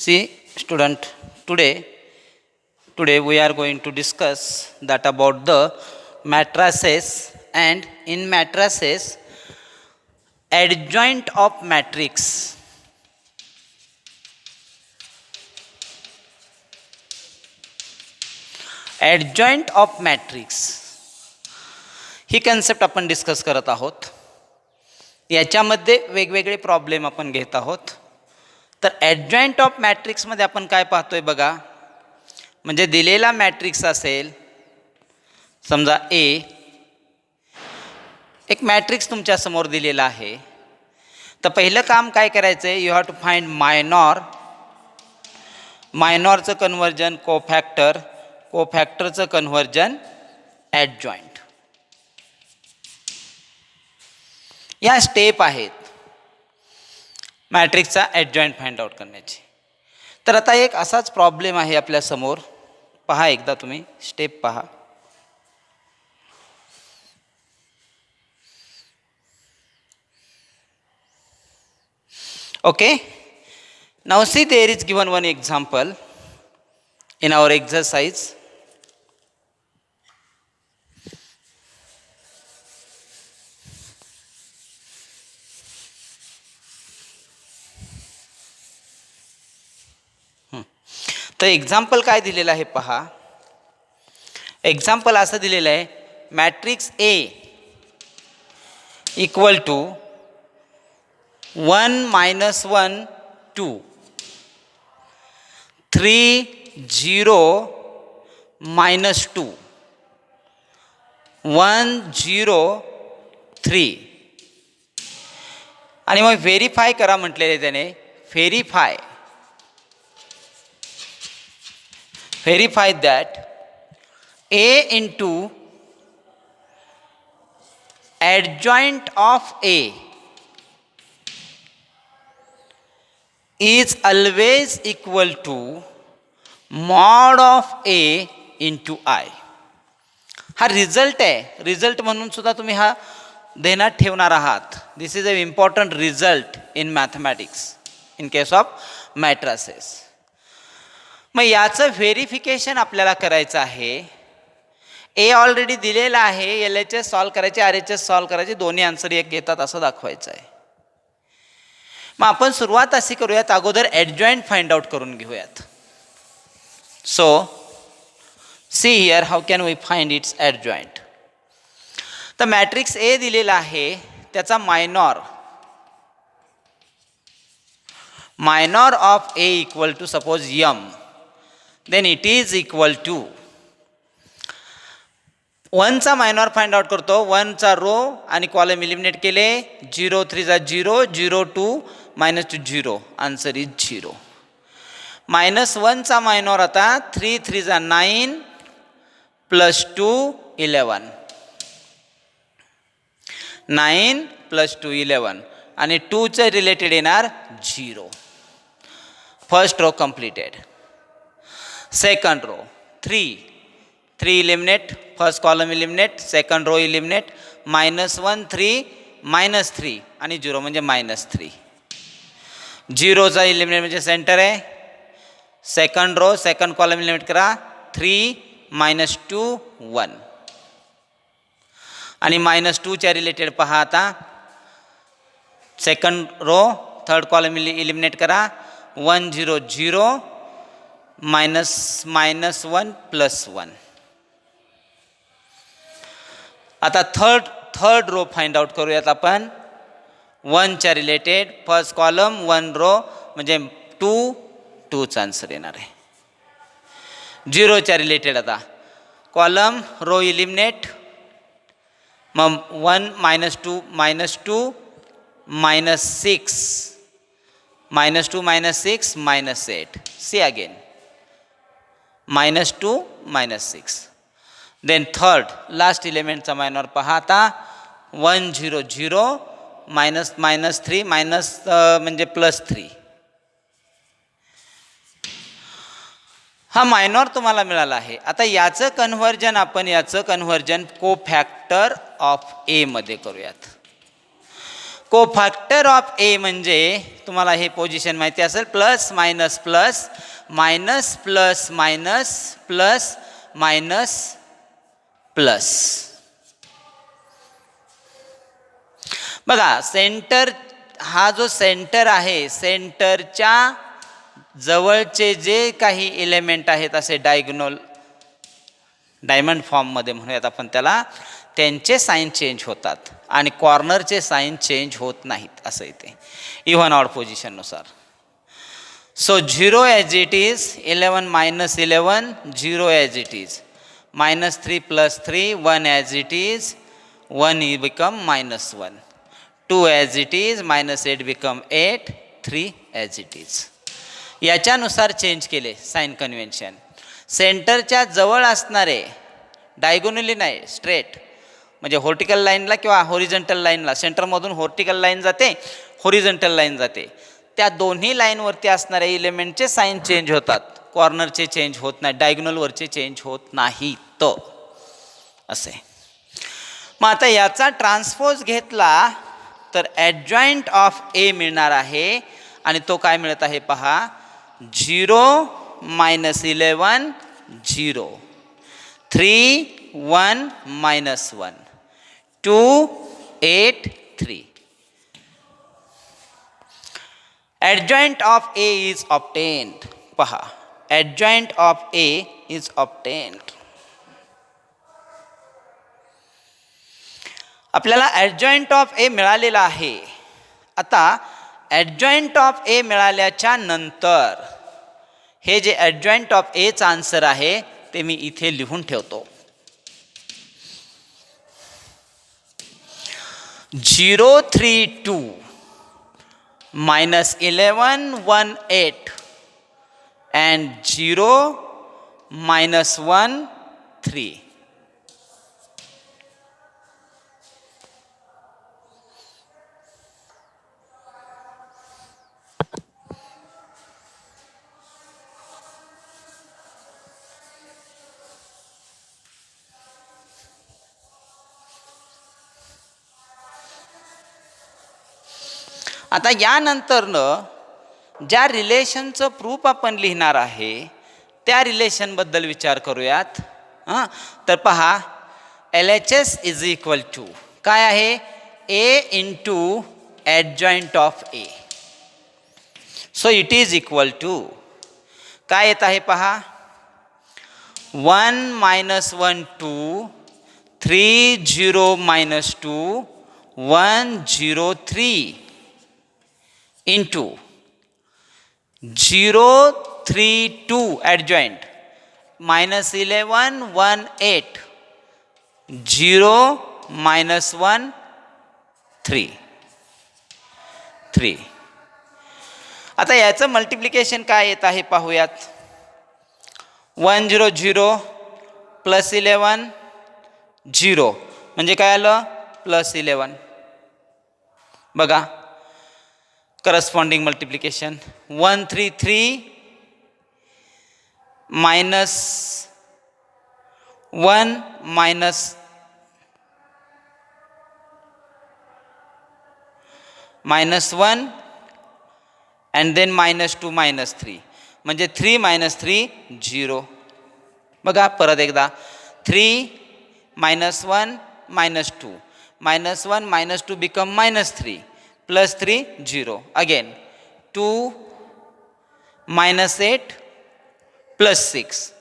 See, student, today we are going to discuss that about the matrices, and in matrices adjoint of matrix. Adjoint of matrix he concept आपण discuss करत आहोत. याच्यामध्ये वेगवेगळे problem आपण घेत आहोत. तर ॲडजॉइंट ऑफ मॅट्रिक्समध्ये आपण काय पाहतोय बघा, म्हणजे दिलेला मॅट्रिक्स असेल समजा ए, एक मॅट्रिक्स तुमच्यासमोर दिलेला आहे. तर पहिलं काम काय करायचं आहे, यू हॅव टू फाइंड मायनॉरचं कन्व्हर्जन कोफॅक्टर, कोफॅक्टरचं कन्व्हर्जन ॲडजॉइंट. या स्टेप आहेत मॅट्रिक्सचा ॲडजॉइंट फाइंड आउट करण्याची. तर आता एक असाच प्रॉब्लेम आहे आपल्यासमोर. पहा, एकदा तुम्ही स्टेप पहा. Okay, now see there is given one example in our exercise. तर एक्झाम्पल काय दिलेलं आहे पहा. एक्झाम्पल असं दिलेलं आहे, मॅट्रिक्स ए इक्वल टू 1 - 1 2 3 0 -2 1 0 3. आणि मग व्हेरीफाय करा म्हटलेले त्याने. Verify that a into adjoint of a is always equal to mod of a into I. हा रिझल्ट आहे. रिझल्ट म्हणून सुद्धा तुम्ही हा ध्यानात ठेवणार आहात. This is a important result in mathematics in case of matrices. मग याचं व्हेरिफिकेशन आपल्याला करायचं आहे. ए ऑलरेडी दिलेला आहे, एल एच एस सॉल्व करायचे, आर एच एस सॉल्व करायचे, दोन्ही आन्सर एक येतात असं दाखवायचं आहे. मग आपण सुरुवात अशी करूयात, अगोदर ॲडजॉइंट फाइंड आउट करून घेऊयात. So see here how can we find its adjoint. तर मॅट्रिक्स ए दिलेला आहे, त्याचा minor of A equal to suppose M, then it is equal to 1चा मायनॉर फाइंड आउट करतो. 1चा रो आणि कॉलम इलिमिनेट केले. 0 3 0 0 2 -2 0, आन्सर इज 0. -1चा मायनॉर आता 3 3 9 +2 11, 9 +2 11 आणि 2चं रिलेटेड येणार 0. First row completed. Second row 3 eliminate, first column eliminate, second row eliminate. -1 3 -3 आणि 0 म्हणजे -3. 0चा इलिमिनेट म्हणजे सेंटर आहे. Second row second column eliminate करा. 3 -2 1 आणि -2च्या रिलेटेड पहा. आता second row third column eliminate करा. 1 0 0 -1 +1. आता थर्ड रो फाइंड आउट करूयात आपण. 1च्या रिलेटेड फर्स्ट कॉलम 1 रो म्हणजे 2चा आन्सर येणार आहे. 0च्या रिलेटेड आता कॉलम रो इलिमिनेट, मग 1 -2 -2 -6 -2 -6 -8. See again -2 -6. Then third last इलिमेंटचा मायनॉर पहा. आता 1 0 0 -3 म्हणजे +3. हा मायनॉर तुम्हाला मिळाला आहे. आता याचं कन्व्हर्जन कोफॅक्टर ऑफ ए मध्ये करूयात. कोफॅक्टर ऑफ ए म्हणजे तुम्हाला हे पोझिशन माहिती असेल, plus minus plus minus plus minus plus minus plus. बघा सेंटर, हा जो सेंटर आहे, सेंटरच्या जवळचे जे काही एलिमेंट आहेत असे डायगोनल डायमंड फॉर्ममध्ये म्हणूयात आपण त्याला, त्यांचे साईन चेंज होतात आणि कॉर्नरचे साईन चेंज होत नाहीत असं इथे इव्हन ऑड पोझिशननुसार. So 0 as it is, 11 minus 11 0 as it is, -3 + 3 1 as it is, 1 become -1, 2 as it is, -8 become 8, 3 as it is. याच्यानुसार चेंज केले साईन कन्व्हेन्शन. सेंटरच्या जवळ असणारे डायगोनली नाही, स्ट्रेट म्हणजे व्हर्टिकल लाईनला किंवा होरिझॉन्टल लाईनला, सेंटरमधून व्हर्टिकल लाईन जाते, होरिझॉन्टल लाईन जाते, त्या दोन्ही लाईनवरती असणाऱ्या एलिमेंटचे साईन चेंज होतात, कॉर्नरचे चेंज होत नाही, डायगोनलवरचे चेंज होत नाही तो असे. मग आता याचा ट्रान्सपोज घेतला तर ॲडजॉईंट ऑफ ए मिळणार आहे आणि तो काय मिळत आहे पहा, 0 -11 0, 3 1 -1, 2 8 3. Adjoint of A is obtained. पहा, adjoint of A is obtained. आपल्याला adjoint of A मिळालेला आहे. आता adjoint of A मिळाल्याच्या नंतर हे जे adjoint of A चा आन्सर आहे ते मी इथे लिहून ठेवतो. 0 3 2 -11 1 8 and 0 -1 3. आता यानंतरनं ज्या रिलेशनचं प्रूफ आपण लिहिणार आहे त्या रिलेशनबद्दल विचार करूयात. तर पहा, LHS इज इक्वल टू काय आहे, A into adjoint of A. So it is equal to काय येत आहे पहा, 1 -1 2, 3 0 -2, 1 0 3 into 0 3 2 adjoint, -11 1 8, 0 -1 3 3. आता याचं मल्टिप्लिकेशन काय येत आहे पाहूयात. 1 0 0 +11 0 म्हणजे काय आलं, +11. बघा करस्पॉन्डिंग मल्टिप्लिकेशन, 1 3 3 -1 -1 and then -2 -3 म्हणजे 3 -3 0. बघा परत एकदा, 3 -1 -2, -1 -2 become -3, +3 0, again 2 -8 +6,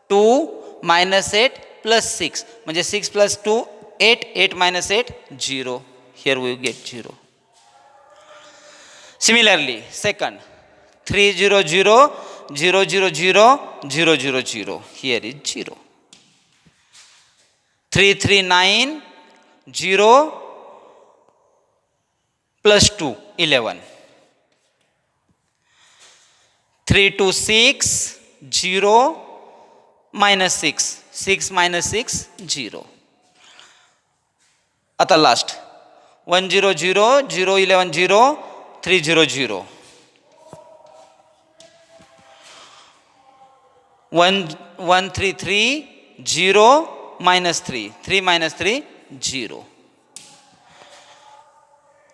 2 -8 +6 म्हणजे 6 + 2 8, 8 -8 0. Here we get 0. Similarly, second 3 0 0 0 0 0 0 0 0. Here is 0. 3 3 9 0 +2 11. 3 2 6 0 -6, 6 -6 0. आता लास्ट 1 0 0 0 11 0 3 0 0. 1 1 3 3 0 -3, 3 -3 0.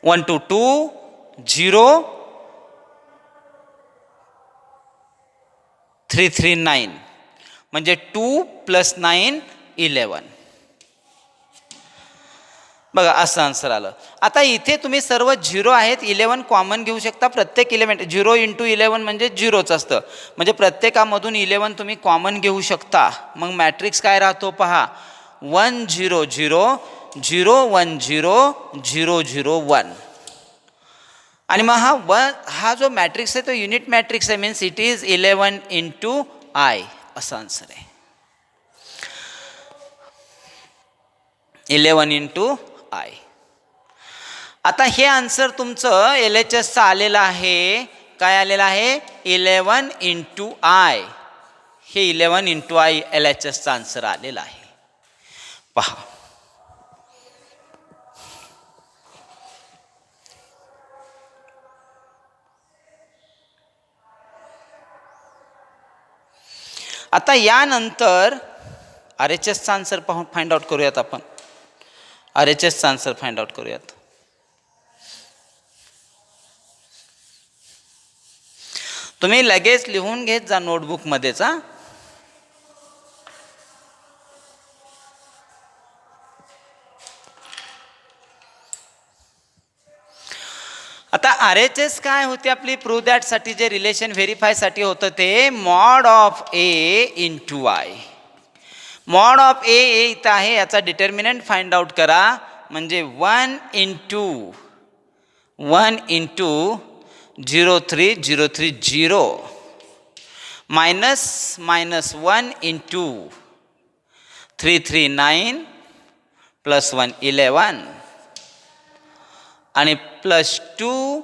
1 to 2 0 3 3 9 म्हणजे 2 + 9 11. बघा असं आन्सर आलं. आता इथे तुम्ही सर्व 0 आहेत, 11 कॉमन घेऊ शकता. प्रत्येक एलिमेंट 0 × 11 म्हणजे 0च असतं, म्हणजे प्रत्येकामधून 11 तुम्ही कॉमन घेऊ शकता. मग मॅट्रिक्स काय राहतो पहा, 1 0 0 0 1 0 0 0 1. आणि मग हा जो मॅट्रिक्स आहे तो युनिट मॅट्रिक्स आहे, मीन्स इट इज 11 × I असा आन्सर आहे. 11 × I. आता हे आन्सर तुमचं LHSचं आलेलं आहे. काय आलेलं आहे, 11 × I. हे 11 × I LHSचं आन्सर आलेलं आहे. पहा आता यानंतर RHSचा आन्सर पाहून फाइंड आउट करूयात आपण. RHSचा आन्सर फाइंड आउट करूयात. तुम्ही लगेच लिहून घेत जा नोटबुकमध्येच. आता RHS काय होते आपली, प्रूव्ह दॅट साठी जे रिलेशन व्हेरीफायसाठी होतं ते mod of A × I. Mod of A इथं आहे, याचा डिटर्मिनंट फाइंड आउट करा. म्हणजे 1 × 03 03 0 मायनस 1 × 339 +1 11 आणि +2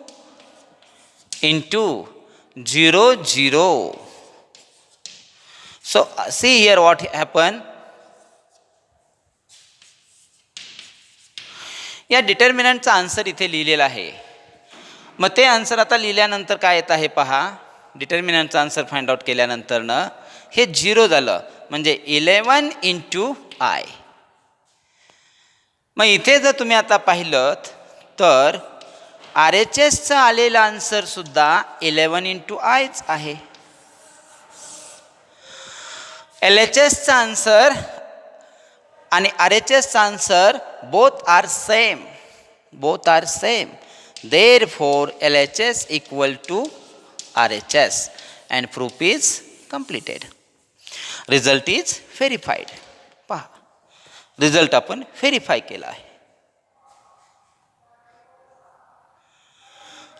× 0 0. So see here what happen. या डिटर्मिनंटचा आन्सर इथे लिहिलेला आहे. मग ते आन्सर आता लिहिल्यानंतर काय येत आहे पहा, डिटर्मिनंटचा आन्सर फाइंड आउट केल्यानंतरनं हे 0 झालं, म्हणजे 11 × I. मग इथे जर तुम्ही आता पाहिलं तर RHSचं आलेलं आन्सर सुद्धा 11 × Iच आहे. LHSचा आन्सर आणि RHSचा answer both are same. Therefore LHS = RHS and proof is completed. Result is verified. पहा, रिझल्ट आपण व्हेरीफाय केला आहे.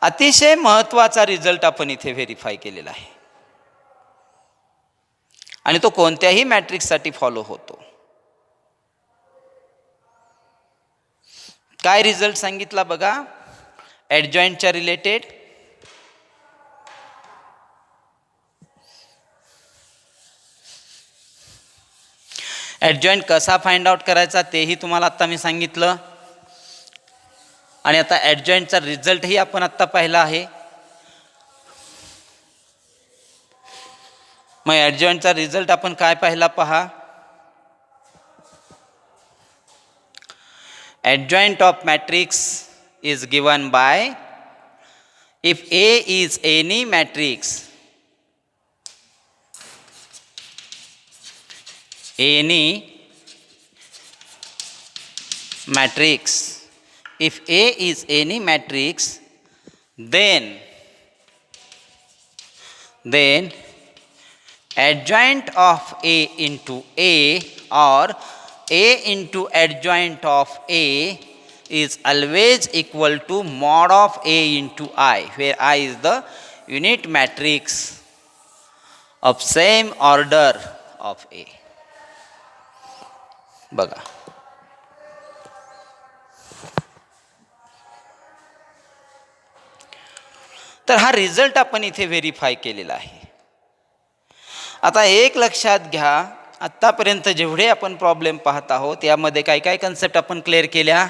अतिशय महत्त्वाचा रिझल्ट आपण इथे व्हेरीफाय केलेला आहे आणि तो कोणत्याही मॅट्रिक्ससाठी फॉलो होतो. काय रिझल्ट सांगितला बघा, ॲडजॉइंटच्या रिलेटेड. ॲडजॉइंट कसा फाइंड आउट करायचा तेही तुम्हाला आत्ता मी सांगितलं. आणि आता ॲडजॉइंटचा रिझल्टही आपण आत्ता पाहिला आहे. मग ॲडजॉइंटचा रिझल्ट आपण काय पाहिला पहा. Adjoint of matrix is given by if A is any matrix, if A is any matrix, then adjoint of A into A or A into adjoint of A is always equal to mod of A into I, where I is the unit matrix of same order of A. बघा, तर हा result आपण इथे verify केलेला आहे. आता एक लक्षात घ्या, आत्तापर्यंत जेवढे आपण प्रॉब्लेम पाहत आहोत यामध्ये काय काय कन्सेप्ट आपण क्लिअर केल्या.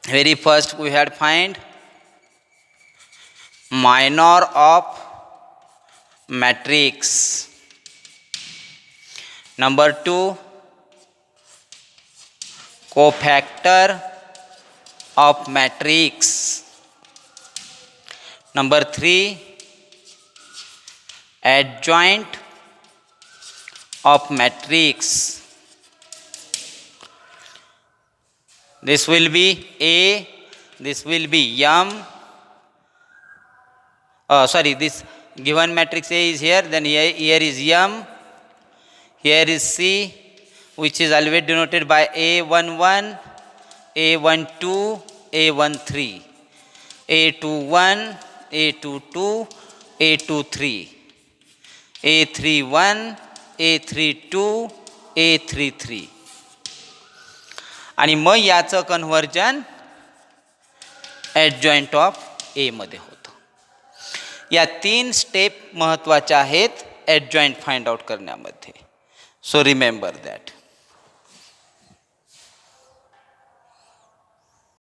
Very first we had find minor of matrix. Number 2, cofactor of matrix. Number 3, adjoint of matrix. This will be A, this will be M. This given matrix A is here, then here is M, here is C, which is always denoted by A11, A12, A13, A21, A22, A23, A31, A32, A33. आणि मग याचं conversion adjoint of एमध्ये होतं. या 3 step महत्त्वाच्या आहेत adjoint find out करण्यामध्ये. So remember that.